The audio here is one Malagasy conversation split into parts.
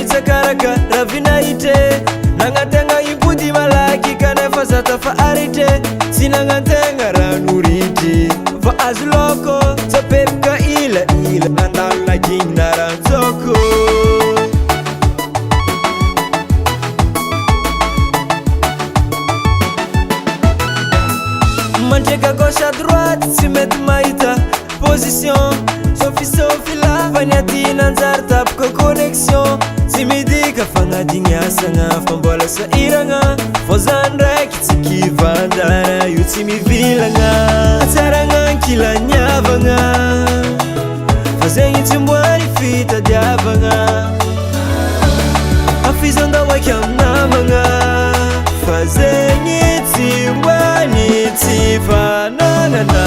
itsakaraka ravina ite nangatenga impudi malaki kanefa zatafa arite sinangatenga ranuriti fa azloko tsapepka ila nandalna jingna ranzoko manjeka gauche à droite si met maïta position sofi la fanyati nanzar tap ko connexion si midi ka fangadinga sanga fambola sa iranga fozan rek tiki vandara yuti mi vilanga saranga kila nyavanga fazengi timbwari fita diavanga afizanda wakam namanga fazengi timbwani tifanana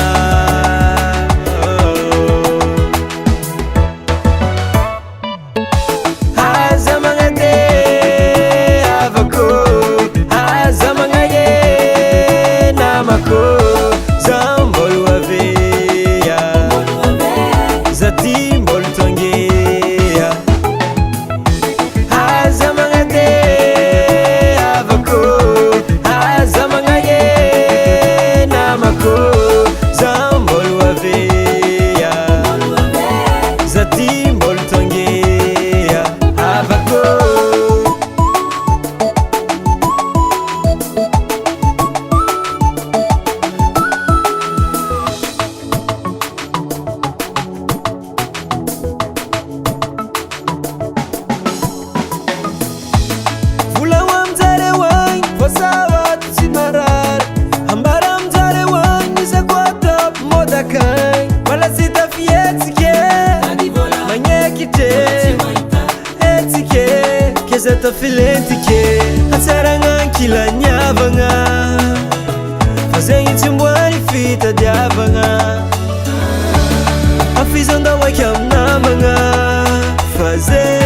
zata filetike atsaranga kila nyavanga fazengi timbwani fita diavanga afizanda wakam namanga fazengi